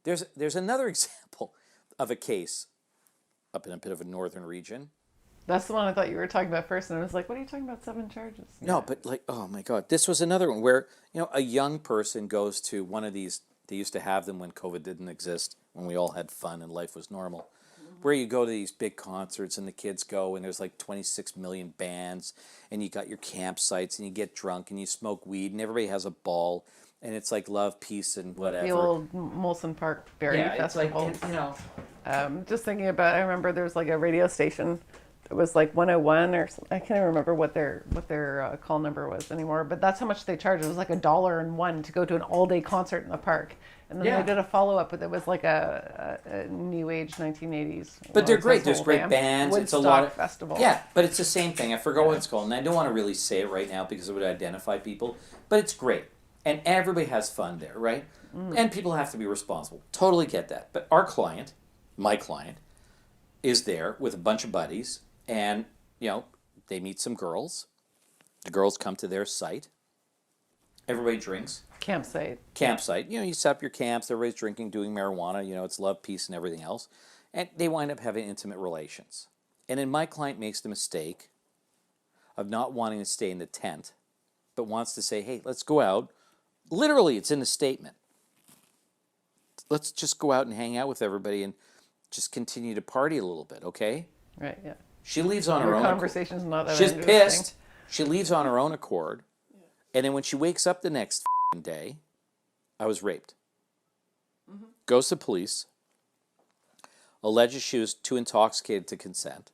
There's another example of a case up in a bit of a northern region. That's the one I thought you were talking about first, and I was like, what are you talking about, 7 charges? No, Yeah. but like, oh my God, this was another one where, a young person goes to one of these, they used to have them when COVID didn't exist, when we all had fun and life was normal, where you go to these big concerts and the kids go and there's like 26 million bands and you got your campsites and you get drunk and you smoke weed and everybody has a ball and it's like love, peace, and whatever. The old Molson Park Berry Yeah, it's like, Festival. Just thinking about, I remember there was like a radio station that was like 101 or something. I can't even remember what their call number was anymore, but that's how much they charged. It was like $1 to go to an all-day concert in the park. And then they did a follow-up, but it was like a new age 1980s. But they're great. There's great bands. It's a lot of festival. Yeah, but it's the same thing. I forgot what it's called, and I don't want to really say it right now because it would identify people. But it's great, and everybody has fun there, right? And people have to be responsible. Totally get that. But our client, my client, is there with a bunch of buddies, and they meet some girls. The girls come to their site. Everybody drinks. Campsite. You set up your camps, everybody's drinking, doing marijuana, it's love, peace, and everything else. And they wind up having intimate relations. And then my client makes the mistake of not wanting to stay in the tent, but wants to say, hey, let's go out. Literally, it's in the statement. Let's just go out and hang out with everybody and just continue to party a little bit, okay? Right, yeah. She leaves on her own. Conversation's not that She's interesting. pissed. She leaves on her own accord. And then when she wakes up the next day, I was raped. Goes to police, alleges she was too intoxicated to consent.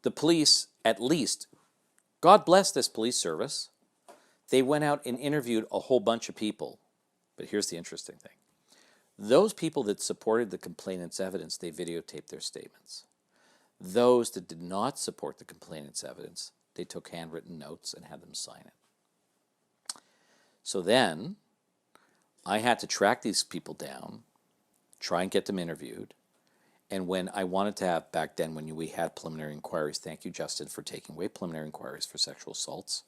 The police, at least, God bless this police service, they went out and interviewed a whole bunch of people. But here's the interesting thing. Those people that supported the complainant's evidence, they videotaped their statements. Those that did not support the complainant's evidence, they took handwritten notes and had them sign it. So then, I had to track these people down, try and get them interviewed, and when I wanted to have, back then when we had preliminary inquiries, thank you, Justin, for taking away preliminary inquiries for sexual assaults,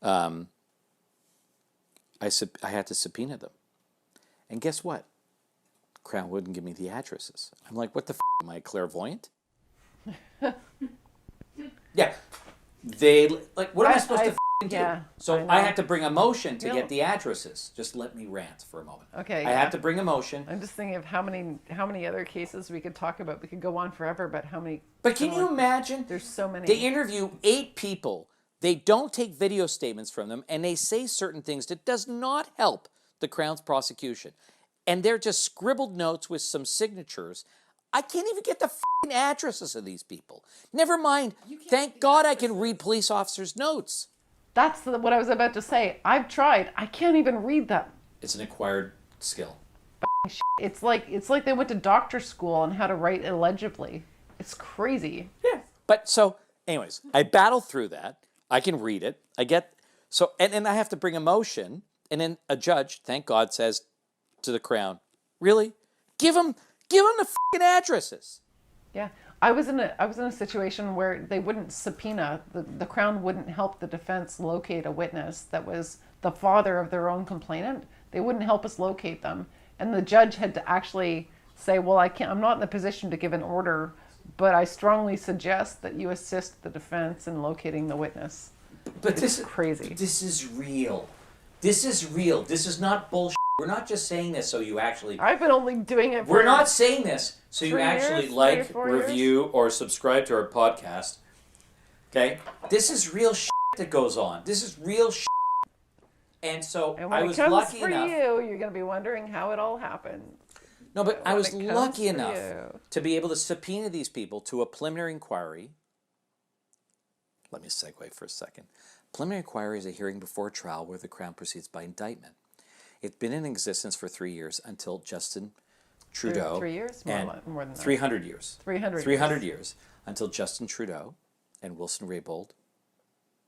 I had to subpoena them. And guess what? Crown wouldn't give me the addresses. I'm like, what the f***, am I clairvoyant? Yeah. What am I supposed to do? Yeah, So I had to bring a motion to get the addresses. Just let me rant for a moment. Okay. I had to bring a motion. I'm just thinking of how many other cases we could talk about. We could go on forever, but how many? But can you imagine? There's so many. They interview 8 people. They don't take video statements from them, and they say certain things that does not help the Crown's prosecution. And they're just scribbled notes with some signatures. I can't even get the f***ing addresses of these people. Never mind. Thank God I can read police officers' notes. That's what I was about to say. I've tried. I can't even read them. It's an acquired skill. It's like they went to doctor school on how to write illegibly. It's crazy. Yeah. But so, anyways, I battle through that. I can read it. I get so, and then I have to bring a motion, and then a judge, thank God, says to the Crown, "Really? Give them the f***ing addresses." Yeah. I was in a situation where they wouldn't subpoena, the Crown wouldn't help the defense locate a witness that was the father of their own complainant. They wouldn't help us locate them. And the judge had to actually say, well, I'm not in the position to give an order, but I strongly suggest that you assist the defense in locating the witness. But this is crazy. This is real. This is real. This is not bullshit. We're not just saying this so you actually... I've been only doing it for... We're not saying this so you 3 actually years, like, 3 or 4 review, or subscribe to our podcast. Okay? This is real shit that goes on. This is real shit. And so And when I it was comes lucky for enough... you're going to be wondering how it all happened. No, but I When was it comes lucky for enough you. to be able to subpoena these people to a preliminary inquiry. Let me segue for a second. Preliminary inquiry is a hearing before a trial where the Crown proceeds by indictment. It's been in existence for 3 years until Justin Trudeau. 3 years? More than that. 300 years. 300 years until Justin Trudeau and Wilson Raybould,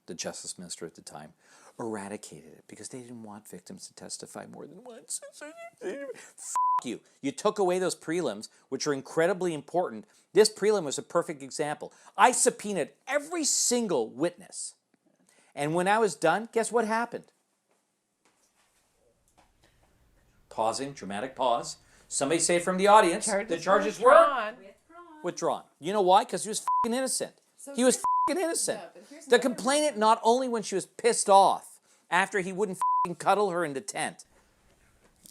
the Justice Minister at the time, eradicated it because they didn't want victims to testify more than once. F*** you. You took away those prelims, which are incredibly important. This prelim was a perfect example. I subpoenaed every single witness. And when I was done, guess what happened? pausing, dramatic pause. Somebody say from the audience, the charges were withdrawn. withdrawn. You know why? Because he was f***ing innocent. He was f***ing innocent. The complainant, not only when she was pissed off after he wouldn't f***ing cuddle her in the tent,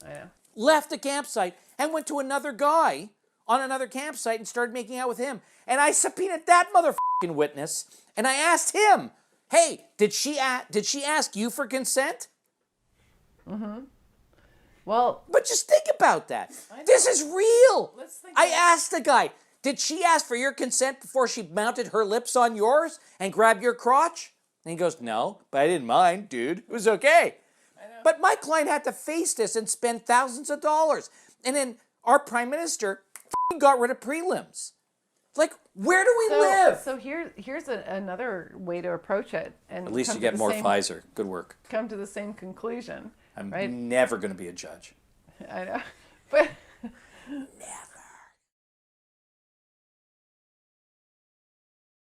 I know. left the campsite and went to another guy on another campsite and started making out with him. And I subpoenaed that motherfucking witness, and I asked him, hey, did she ask you for consent? Well, But just think about that. This is real. Let's think I about- asked the guy, did she ask for your consent before she mounted her lips on yours and grabbed your crotch? And he goes, no, but I didn't mind, dude. It was okay. But my client had to face this and spend thousands of dollars. And then our prime minister got rid of prelims. Like, where do we live? So here's another way to approach it, and At least come you to get the more same- Pfizer. Good work. Come to the same conclusion. I'm right? never going to be a judge. I know, but